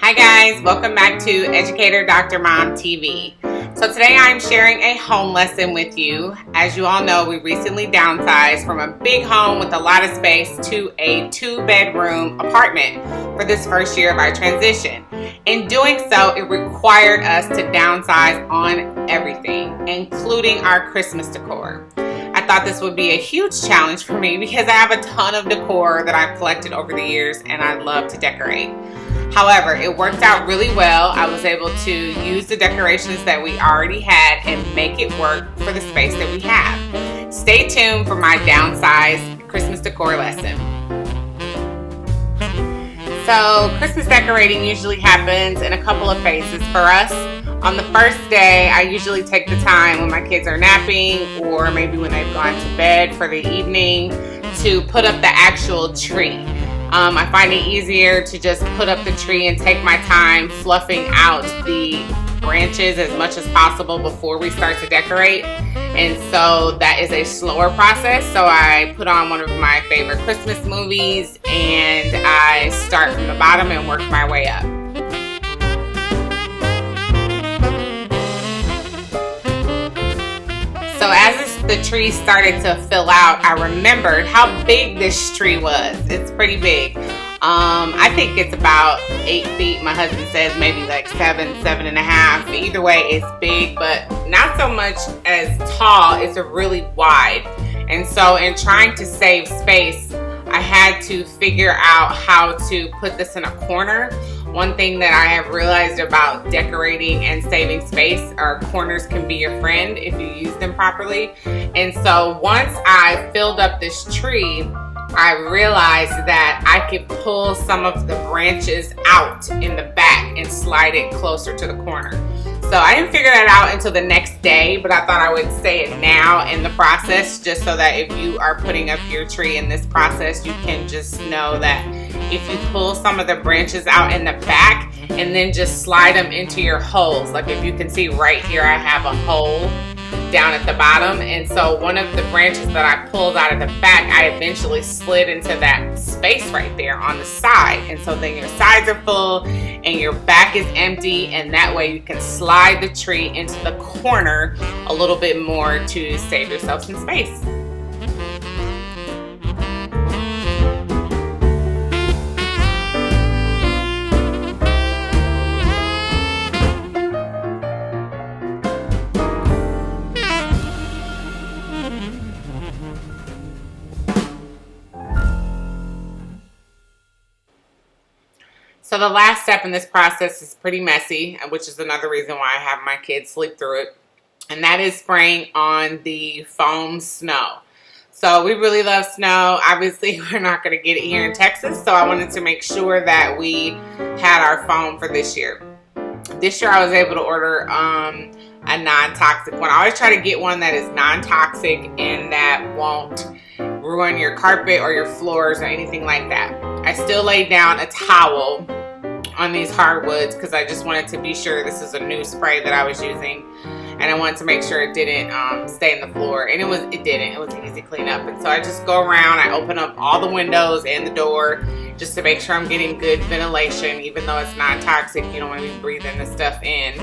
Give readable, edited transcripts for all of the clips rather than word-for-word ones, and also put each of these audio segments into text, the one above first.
Hi guys, welcome back to Educator Dr. Mom TV. So today I'm sharing a home lesson with you. As you all know, we recently downsized from a big home with a lot of space to a 2-bedroom apartment for this first year of our transition. In doing so, it required us to downsize on everything, including our Christmas decor. I thought this would be a huge challenge for me because I have a ton of decor that I've collected over the years and I love to decorate. However, it worked out really well. I was able to use the decorations that we already had and make it work for the space that we have. Stay tuned for my downsized Christmas decor lesson. So, Christmas decorating usually happens in a couple of phases for us. On the first day, I usually take the time when my kids are napping or maybe when they've gone to bed for the evening to put up the actual tree. I find it easier to just put up the tree and take my time fluffing out the branches as much as possible before we start to decorate. And so that is a slower process. So I put on one of my favorite Christmas movies and I start from the bottom and work my way up. So as the tree started to fill out, I remembered how big this tree was. It's pretty big. I think it's about 8 feet. My husband says maybe like 7.5. Either way, it's big, but not so much as tall. It's really wide. And so in trying to save space, I had to figure out how to put this in a corner. One thing that I have realized about decorating and saving space are corners can be your friend if you use them properly. And so once I filled up this tree, I realized that I could pull some of the branches out in the back and slide it closer to the corner. So I didn't figure that out until the next day, but I thought I would say it now in the process just so that if you are putting up your tree in this process, you can just know that if you pull some of the branches out in the back and then just slide them into your holes. Like if you can see right here, I have a hole down at the bottom, and so one of the branches that I pulled out of the back, I eventually slid into that space right there on the side. And so then your sides are full and your back is empty, and that way you can slide the tree into the corner a little bit more to save yourself some space. So the last step in this process is pretty messy, which is another reason why I have my kids sleep through it. And that is spraying on the foam snow. So we really love snow. Obviously, we're not going to get it here in Texas. So I wanted to make sure that we had our foam for this year. This year I was able to order a non-toxic one. I always try to get one that is non-toxic and that won't ruin your carpet or your floors or anything like that. I still laid down a towel on these hardwoods because I just wanted to be sure this is a new spray that I was using, and I wanted to make sure it didn't stay in the floor, and it didn't. It was an easy cleanup. And so I just go around, I open up all the windows and the door just to make sure I'm getting good ventilation. Even though it's non-toxic, you don't want to be breathing this stuff in.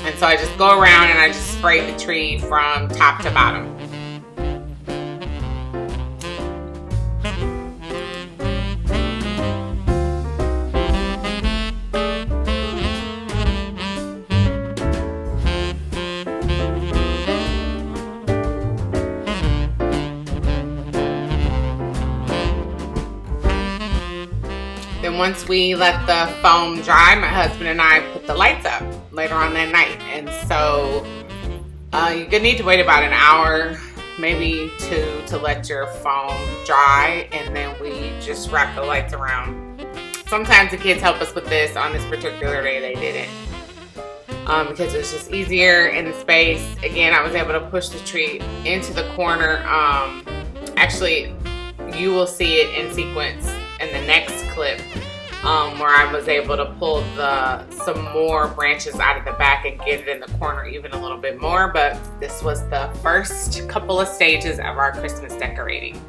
And so I just go around and I just spray the tree from top to bottom. Then once we let the foam dry, my husband and I put the lights up later on that night. And so you're gonna need to wait about an hour, maybe two, to let your foam dry, and then we just wrap the lights around. Sometimes the kids help us with this. On this particular day, they didn't. Because it's just easier in the space. Again, I was able to push the tree into the corner. Actually, you will see it in sequence in the next clip where I was able to pull some more branches out of the back and get it in the corner even a little bit more. But this was the first couple of stages of our Christmas decorating.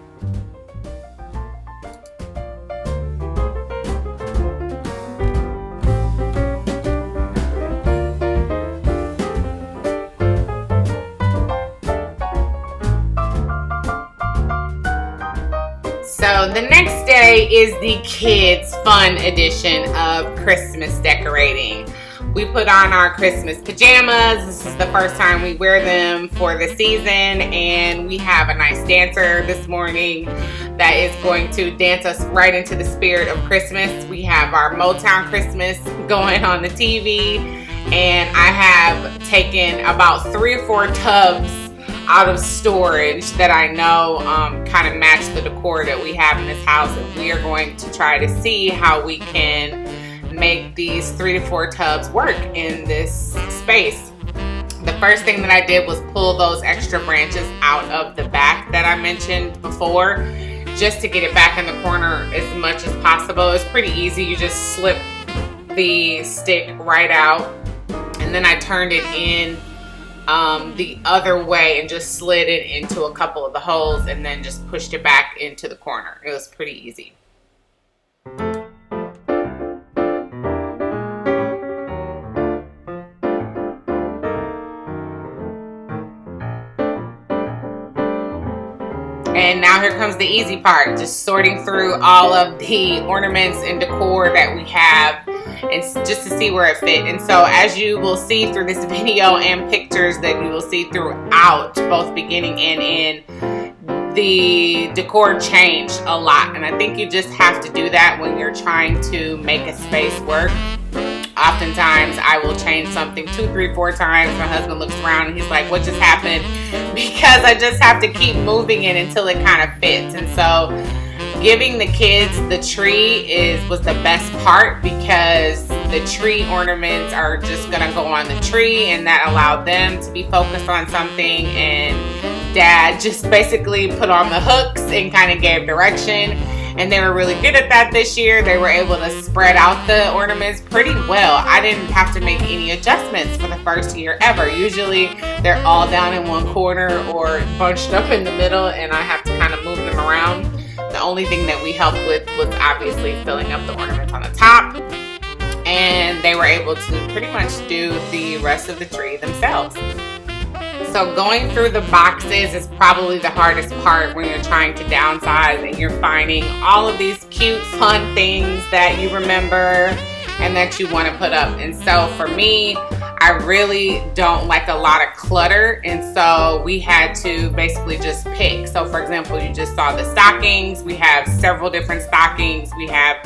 the next day is the kids' fun edition of Christmas decorating. We put on our Christmas pajamas. This is the first time we wear them for the season, and we have a nice dancer this morning that is going to dance us right into the spirit of Christmas. We have our Motown Christmas going on the TV, and I have taken about 3 or 4 tubs out of storage that I know kind of match the decor that we have in this house, and we are going to try to see how we can make these 3 to 4 tubs work in this space. The first thing that I did was pull those extra branches out of the back that I mentioned before, just to get it back in the corner as much as possible. It's pretty easy. You just slip the stick right out, and then I turned it in the other way and just slid it into a couple of the holes and then just pushed it back into the corner. It was pretty easy. And now here comes the easy part, just sorting through all of the ornaments and decor that we have, and just to see where it fit. And so as you will see through this video and pictures that you will see throughout, both beginning and end, the decor changed a lot. And I think you just have to do that when you're trying to make a space work. Oftentimes I will change something 2, 3, 4 times. My husband looks around and he's like, what just happened? Because I just have to keep moving it until it kind of fits. And so giving the kids the tree was the best part, because the tree ornaments are just gonna go on the tree, and that allowed them to be focused on something, and Dad just basically put on the hooks and kind of gave direction. And they were really good at that this year. They were able to spread out the ornaments pretty well. I didn't have to make any adjustments for the first year ever. Usually they're all down in one corner or bunched up in the middle, and I have to kind of move them around. The only thing that we helped with was obviously filling up the ornaments on the top, and they were able to pretty much do the rest of the tree themselves. So going through the boxes is probably the hardest part when you're trying to downsize and you're finding all of these cute, fun things that you remember and that you want to put up. And so for me, I really don't like a lot of clutter, and so we had to basically just pick. So for example, you just saw the stockings. We have several different stockings. We have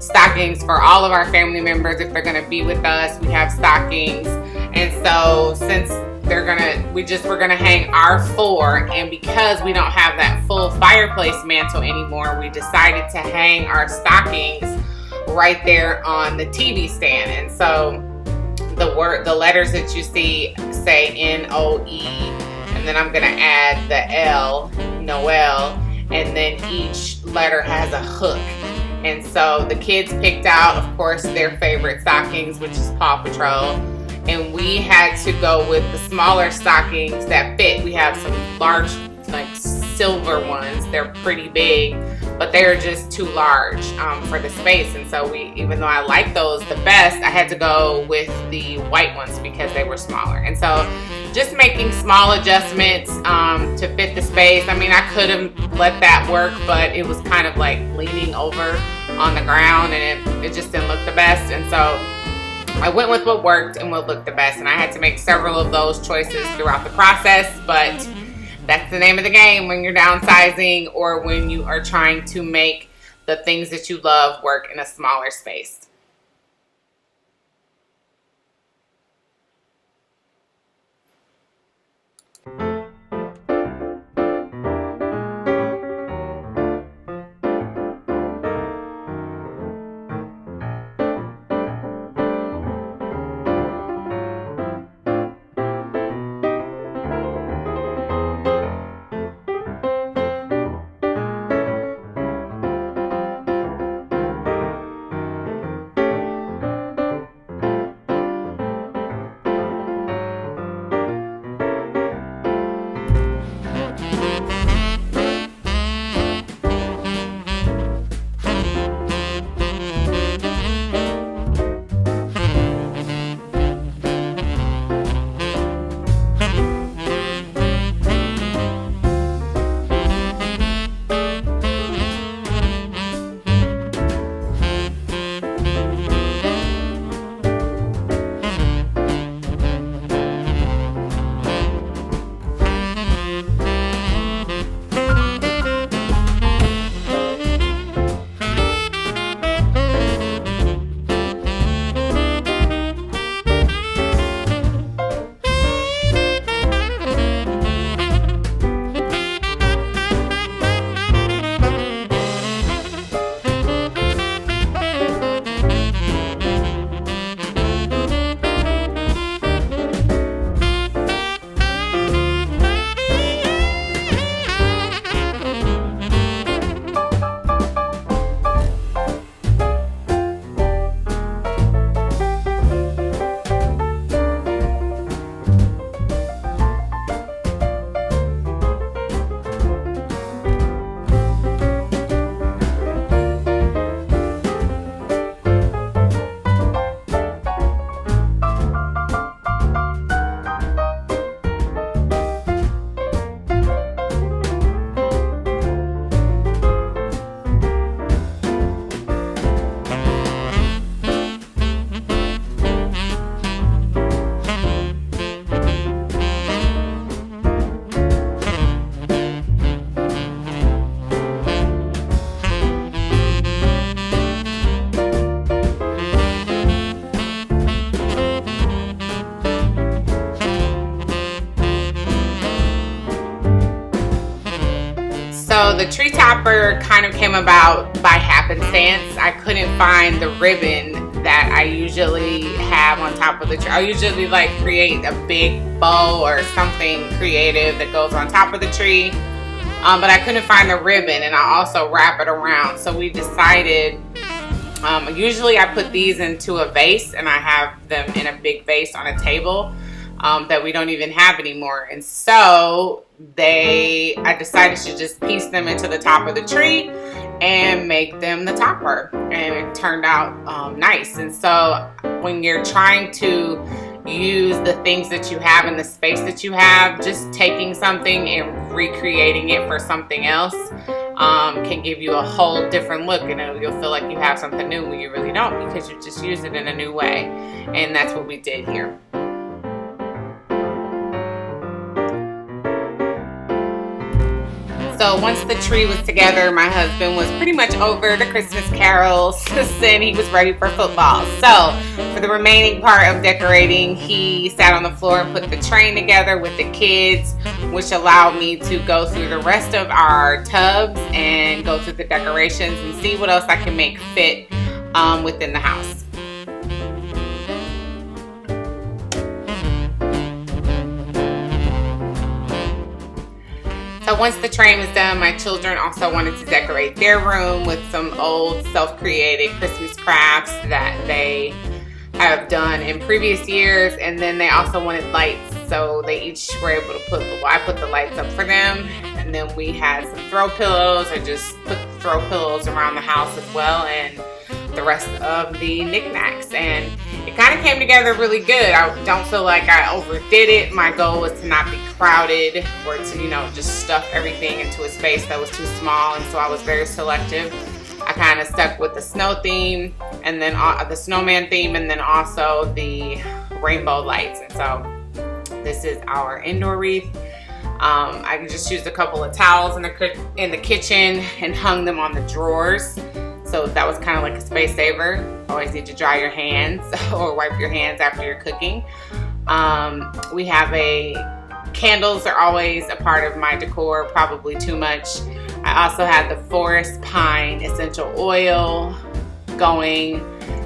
stockings for all of our family members if they're going to be with us. We have stockings. And so since we're gonna hang our 4, and because we don't have that full fireplace mantle anymore, we decided to hang our stockings right there on the TV stand. And so the letters that you see say N-O-E, and then I'm gonna add the L, Noel, and then each letter has a hook. And so the kids picked out, of course, their favorite stockings, which is Paw Patrol. And we had to go with the smaller stockings that fit. We have some large, like silver ones. They're pretty big, but they're just too large for the space. And so even though I like those the best, I had to go with the white ones because they were smaller. And so just making small adjustments to fit the space. I mean, I could have let that work, but it was kind of like leaning over on the ground, and it just didn't look the best. And so I went with what worked and what looked the best, and I had to make several of those choices throughout the process, but that's the name of the game when you're downsizing or when you are trying to make the things that you love work in a smaller space. the tree topper kind of came about by happenstance. I couldn't find the ribbon that I usually have on top of the tree. I usually like create a big bow or something creative that goes on top of the tree, but I couldn't find the ribbon, and I also wrap it around. So we decided, usually I put these into a vase, and I have them in a big vase on a table that we don't even have anymore. And so I decided to just piece them into the top of the tree and make them the topper, and it turned out nice. And so when you're trying to use the things that you have in the space that you have, just taking something and recreating it for something else can give you a whole different look, and you'll feel like you have something new when you really don't, because you just use it in a new way. And that's what we did here. So once the tree was together, my husband was pretty much over the Christmas carols and he was ready for football. So for the remaining part of decorating, he sat on the floor and put the train together with the kids, which allowed me to go through the rest of our tubs and go through the decorations and see what else I can make fit within the house. So once the train was done, my children also wanted to decorate their room with some old self-created Christmas crafts that they have done in previous years, and then they also wanted lights, so they each were able to I put the lights up for them, and then we had some throw pillows. I just put the throw pillows around the house as well, and the rest of the knickknacks, and it kind of came together really good. I don't feel like I overdid it. My goal was to not be crowded or to, just stuff everything into a space that was too small, and so I was very selective. I kind of stuck with the snow theme, and then the snowman theme, and then also the rainbow lights. And so this is our indoor wreath. I just used a couple of towels in the kitchen and hung them on the drawers. So that was kind of like a space saver. Always need to dry your hands or wipe your hands after you're cooking. We have candles are always a part of my decor, probably too much. I also had the forest pine essential oil going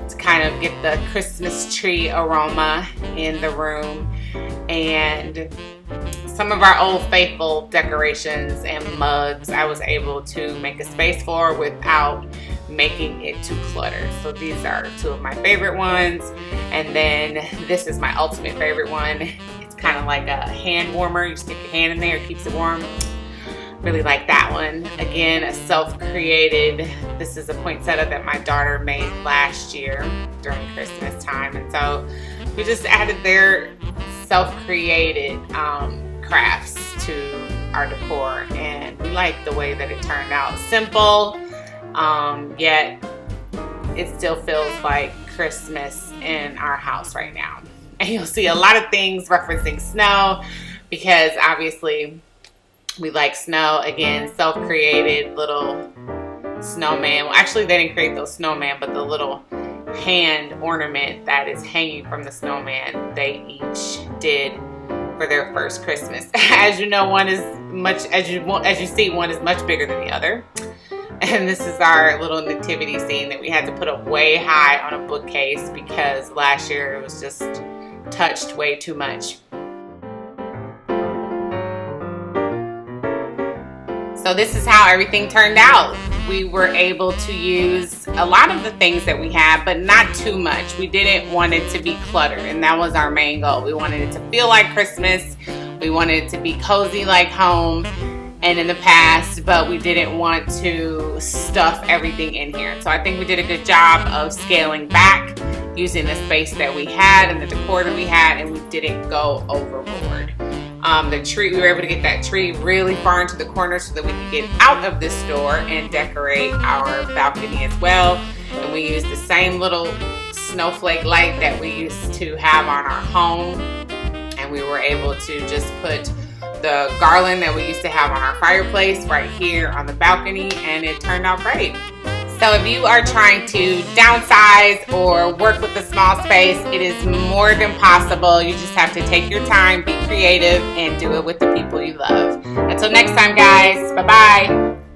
to kind of get the Christmas tree aroma in the room. And some of our Old Faithful decorations and mugs I was able to make a space for without making it too cluttered. So these are two of my favorite ones. And then this is my ultimate favorite one. It's kind of like a hand warmer. You stick your hand in there, it keeps it warm. Really like that one. Again, a self-created, this is a poinsettia that my daughter made last year during Christmas time. And so we just added their self-created crafts to our decor, and we like the way that it turned out. Simple, yet it still feels like Christmas in our house right now. And you'll see a lot of things referencing snow, because obviously we like snow. Again, self-created little snowman. Well, actually they didn't create those snowman, but the little hand ornament that is hanging from the snowman, they each did for their first Christmas. As you know, one is much, as you see, one is much bigger than the other. And this is our little nativity scene that we had to put up way high on a bookcase because last year it was just touched way too much. So this is how everything turned out. We were able to use a lot of the things that we had, but not too much. We didn't want it to be cluttered, and that was our main goal. We wanted it to feel like Christmas. We wanted it to be cozy like home and in the past, but we didn't want to stuff everything in here. So I think we did a good job of scaling back, using the space that we had and the decor that we had, and we didn't go overboard. The tree, we were able to get that tree really far into the corner so that we could get out of this door and decorate our balcony as well. And we used the same little snowflake light that we used to have on our home, and we were able to just put the garland that we used to have on our fireplace right here on the balcony, and it turned out great. So if you are trying to downsize or work with a small space, it is more than possible. You just have to take your time, be creative, and do it with the people you love. Until next time, guys. Bye-bye.